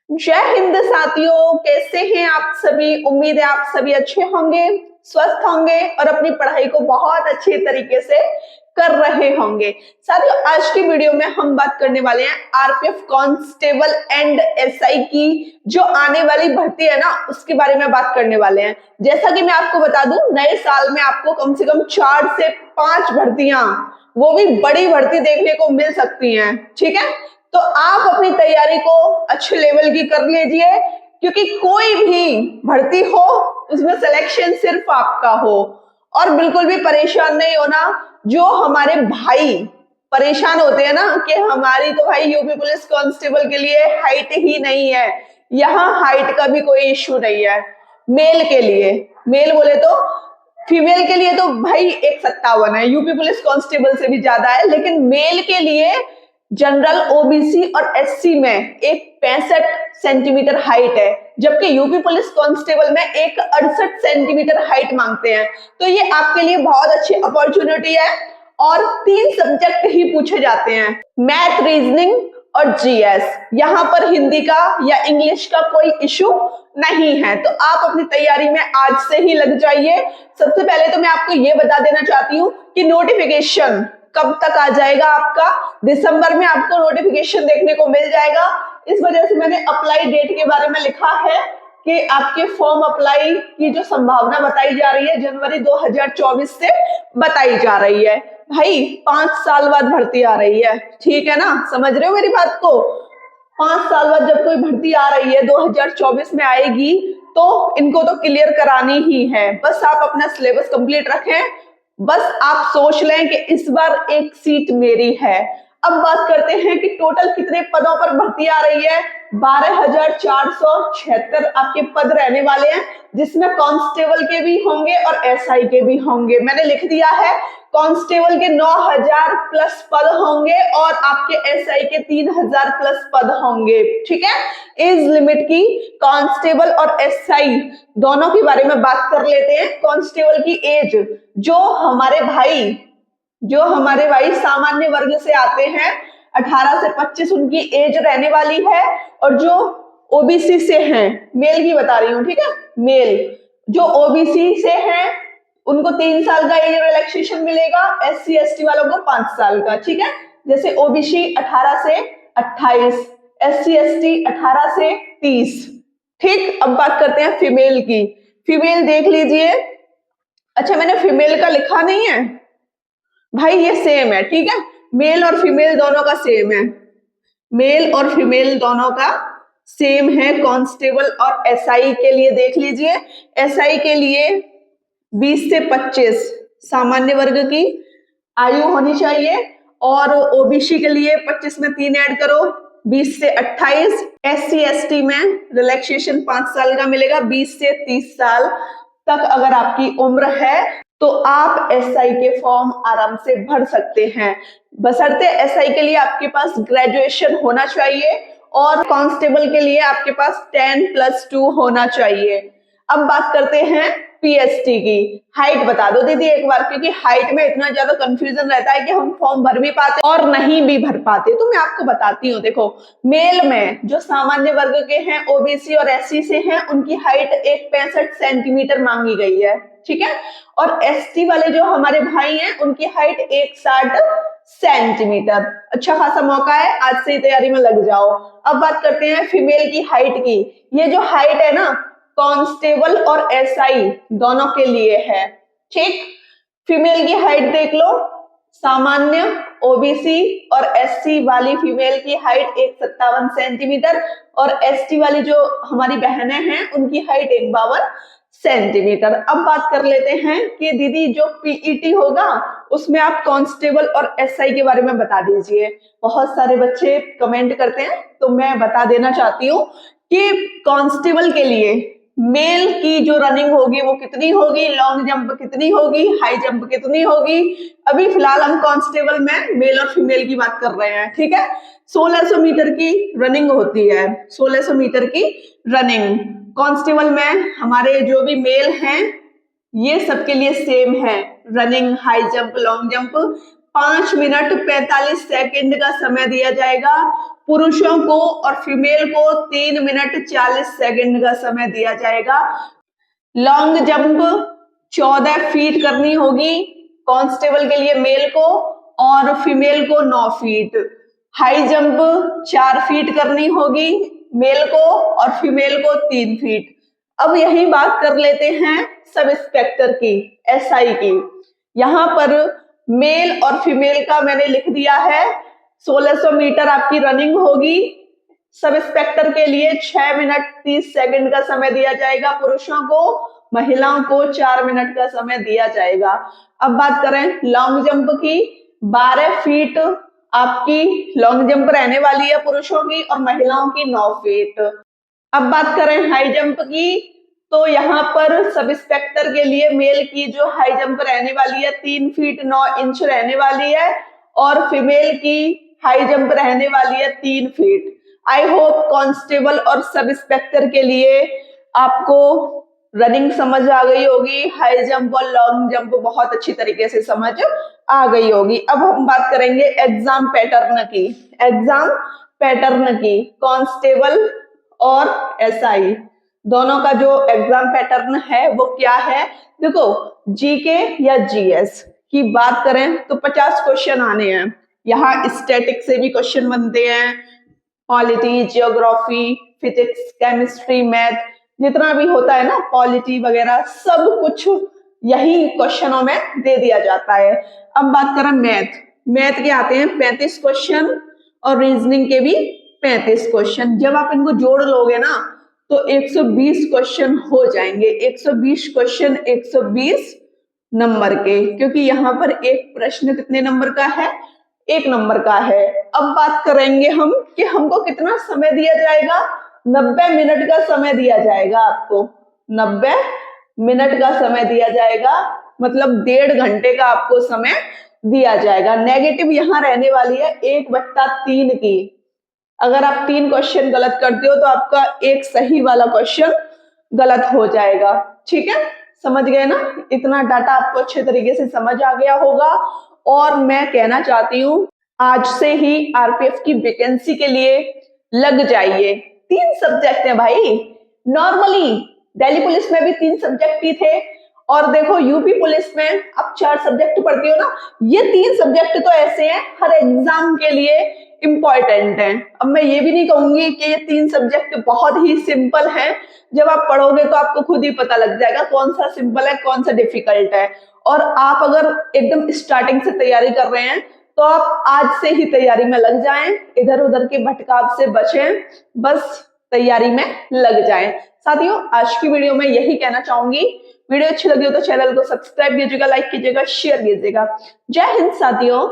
जय हिंद साथियों, कैसे हैं आप सभी। उम्मीद है आप सभी अच्छे होंगे, स्वस्थ होंगे और अपनी पढ़ाई को बहुत अच्छे तरीके से कर रहे होंगे। साथियों, आज की वीडियो में हम बात करने वाले हैं आरपीएफ कांस्टेबल एंड एसआई की जो आने वाली भर्ती है ना, उसके बारे में बात करने वाले हैं। जैसा कि मैं आपको बता दूं, नए साल में आपको कम से कम 4 से 5 भर्तियां, वो भी बड़ी भर्ती देखने को मिल सकती हैं। ठीक है, तो आप अपनी तैयारी को अच्छे लेवल की कर लीजिए, क्योंकि कोई भी भर्ती हो उसमें सिलेक्शन सिर्फ आपका हो। और बिल्कुल भी परेशान नहीं होना। जो हमारे भाई परेशान होते हैं ना कि हमारी तो भाई यूपी पुलिस कांस्टेबल के लिए हाइट ही नहीं है, यहाँ हाइट का भी कोई इश्यू नहीं है। मेल के लिए, मेल बोले तो फीमेल के लिए तो भाई 157 है, यूपी पुलिस कांस्टेबल से भी ज्यादा है, लेकिन मेल के लिए जनरल, ओबीसी और एससी में एक 65 सेंटीमीटर हाइट है, जबकि यूपी पुलिस कांस्टेबल में एक 68 सेंटीमीटर हाइट मांगते हैं। तो ये आपके लिए बहुत अच्छी अपॉर्चुनिटी है और 3 सब्जेक्ट ही पूछे जाते हैं, मैथ, रीजनिंग और जीएस। यहाँ पर हिंदी का या इंग्लिश का कोई इशू नहीं है, तो आप अपनी तैयारी में आज से ही लग जाइए। सबसे पहले तो मैं आपको ये बता देना चाहती हूँ कि नोटिफिकेशन कब तक आ जाएगा आपका। दिसंबर में आपको नोटिफिकेशन देखने को मिल जाएगा। इस वजह से मैंने अप्लाई डेट के बारे में लिखा है कि आपके फॉर्म अप्लाई की जो संभावना बताई जा रही है जनवरी 2024 से बताई जा रही है। भाई 5 साल बाद भर्ती आ रही है, ठीक है ना, समझ रहे हो मेरी बात को। 5 साल बाद जब कोई भर्ती आ रही है, 2024 में आएगी, तो इनको तो क्लियर करानी ही है। बस आप अपना सिलेबस कंप्लीट रखें, बस आप सोच लें कि इस बार एक सीट मेरी है। अब बात करते हैं कि टोटल कितने पदों पर भर्ती आ रही है। 12,476 आपके पद रहने वाले हैं, जिसमें कांस्टेबल के भी होंगे और एसआई के भी होंगे। मैंने लिख दिया है, कांस्टेबल के 9,000 प्लस पद होंगे और आपके एसआई के 3,000 प्लस पद होंगे। ठीक है, एज लिमिट की कांस्टेबल और एसआई दोनों के बारे में बात कर लेते हैं। कांस्टेबल की एज, जो हमारे भाई सामान्य वर्ग से आते हैं, 18 से 25 उनकी एज रहने वाली है। और जो ओबीसी से हैं, मेल की बता रही हूँ, ठीक है, मेल जो ओबीसी से हैं उनको 3 साल का एज रिलैक्सेशन मिलेगा, एससी एसटी वालों को 5 साल का। ठीक है, जैसे ओबीसी 18 से 28, एससी एसटी 18 से 30। ठीक, अब बात करते हैं फीमेल की। फीमेल देख लीजिए। अच्छा, मैंने फीमेल का लिखा नहीं है भाई, ये सेम है। ठीक है, मेल और फीमेल दोनों का सेम है, मेल और फीमेल दोनों का सेम है। कांस्टेबल और एसआई के लिए देख लीजिए। एसआई के लिए 20 से 25 सामान्य वर्ग की आयु होनी चाहिए, और ओबीसी के लिए 25 में 3 ऐड करो, 20 से 28। एससी एसटी में रिलैक्सेशन 5 साल का मिलेगा, 20 से 30 साल तक अगर आपकी उम्र है तो आप एसआई के फॉर्म आराम से भर सकते हैं, बशर्ते एसआई के लिए आपके पास ग्रेजुएशन होना चाहिए और कांस्टेबल के लिए आपके पास 10+2 होना चाहिए। अब बात करते हैं पीएसटी की। हाइट बता दो दीदी एक बार, क्योंकि हाइट में इतना ज्यादा कंफ्यूजन रहता है कि हम फॉर्म भर भी पाते और नहीं भी भर पाते। तो मैं आपको बताती हूँ। देखो, मेल में जो सामान्य वर्ग के हैं, ओबीसी और एससी से हैं, उनकी हाइट 65 सेंटीमीटर मांगी गई है। ठीक है, और एसटी वाले जो हमारे भाई हैं, उनकी हाइट 160 सेंटीमीटर। अच्छा खासा मौका है, आज से ही तैयारी में लग जाओ। अब बात करते हैं फीमेल की हाइट की। ये जो हाइट है ना, कांस्टेबल और एसआई दोनों के लिए है। ठीक, फीमेल की हाइट देख लो। सामान्य, ओबीसी और एससी वाली फीमेल की हाइट 157 सेंटीमीटर, और एसटी वाली जो हमारी बहनें हैं उनकी हाइट 152 सेंटीमीटर। अब बात कर लेते हैं कि दीदी जो पीईटी होगा उसमें आप कांस्टेबल और एसआई के बारे में बता दीजिए। बहुत सारे बच्चे कमेंट करते हैं, तो मैं बता देना चाहती हूँ कि कांस्टेबल के लिए मेल की जो रनिंग होगी वो कितनी होगी, लॉन्ग जंप कितनी होगी, हाई जंप कितनी होगी। अभी फिलहाल हम कांस्टेबल में मेल और फीमेल की बात कर रहे हैं। ठीक है, 1600 मीटर की रनिंग होती है, 1600 मीटर की रनिंग। कांस्टेबल में हमारे जो भी मेल हैं ये सबके लिए सेम है, running, high jump, long jump 5 minute 45 second का समय दिया जाएगा। पुरुषों को और फीमेल को 3 मिनट 40 सेकंड का समय दिया जाएगा। लॉन्ग जंप 14 फीट करनी होगी कांस्टेबल के लिए मेल को, और फीमेल को 9 फीट। हाई जंप 4 फीट करनी होगी मेल को और फीमेल को 3 फीट। अब यही बात कर लेते हैं सब इंस्पेक्टर की, एसआई की। यहाँ पर मेल और फीमेल का मैंने लिख दिया है। 1600 मीटर आपकी रनिंग होगी। सब इंस्पेक्टर के लिए 6 मिनट 30 सेकंड का समय दिया जाएगा पुरुषों को, महिलाओं को 4 मिनट का समय दिया जाएगा। अब बात करें लॉन्ग जंप की, 12 फीट आपकी लॉन्ग जंप रहने वाली है पुरुषों की और महिलाओं की 9 फीट। अब बात करें हाई जंप की, तो यहाँ पर सब इंस्पेक्टर के लिए मेल की जो हाई जंप रहने वाली है 3 फीट 9 इंच रहने वाली है, और फीमेल की हाई जंप रहने वाली है 3 फीट। आई होप कांस्टेबल और सब इंस्पेक्टर के लिए आपको रनिंग समझ आ गई होगी, हाई जंप और लॉन्ग जंप बहुत अच्छी तरीके से समझ आ गई होगी। अब हम बात करेंगे एग्जाम पैटर्न की। एग्जाम पैटर्न की कांस्टेबल और एसआई दोनों का जो एग्जाम पैटर्न है वो क्या है। देखो, जीके या जीएस की बात करें तो 50 क्वेश्चन आने हैं। यहाँ स्टैटिक से भी क्वेश्चन बनते हैं, polity, geography, physics, chemistry, math, जितना भी होता है ना, पॉलिटी वगैरह, सब कुछ यही क्वेश्चनों में दे दिया जाता है। अब बात करें मैथ के आते हैं 35 क्वेश्चन और रीजनिंग के भी 35 क्वेश्चन। जब आप इनको जोड़ लोगे ना तो 120 क्वेश्चन हो जाएंगे। 120 क्वेश्चन 120 नंबर के, क्योंकि यहाँ पर एक प्रश्न कितने नंबर का है, 1 नंबर का है। अब बात करेंगे हम कि हमको कितना समय दिया जाएगा। 90 मिनट का समय दिया जाएगा आपको, 90 मिनट का समय दिया जाएगा, मतलब 1.5 घंटे का आपको समय दिया जाएगा। नेगेटिव यहाँ रहने वाली है 1/3 की। अगर आप 3 क्वेश्चन गलत करते हो तो आपका एक सही वाला क्वेश्चन गलत हो जाएगा। ठीक है, समझ गए ना? इतना डाटा आपको अच्छे तरीके से समझ आ गया होगा। और मैं कहना चाहती हूँ, आज से ही आरपीएफ की वैकेंसी के लिए लग जाइए। 3 सब्जेक्ट हैं भाई। नॉर्मली दिल्ली पुलिस में भी 3 सब्जेक्ट ही थे, और देखो यूपी पुलिस में अब 4 सब्जेक्ट पढ़ती हो ना। ये 3 सब्जेक्ट तो ऐसे हैं हर एग्जाम के लिए इंपॉर्टेंट है। अब मैं ये भी नहीं कहूंगी कि ये 3 सब्जेक्ट बहुत ही सिंपल हैं। जब आप पढ़ोगे तो आपको खुद ही पता लग जाएगा कौन सा सिंपल है, कौन सा डिफिकल्ट है। और आप अगर एकदम स्टार्टिंग से तैयारी कर रहे हैं तो आप आज से ही तैयारी में लग जाएं, इधर उधर के भटकाव से बचें, बस तैयारी में लग जाएं। साथियों, आज की वीडियो में यही कहना चाहूंगी। वीडियो अच्छी लगी हो तो चैनल को सब्सक्राइब कीजिएगा, लाइक कीजिएगा, शेयर कीजिएगा। जय हिंद साथियों।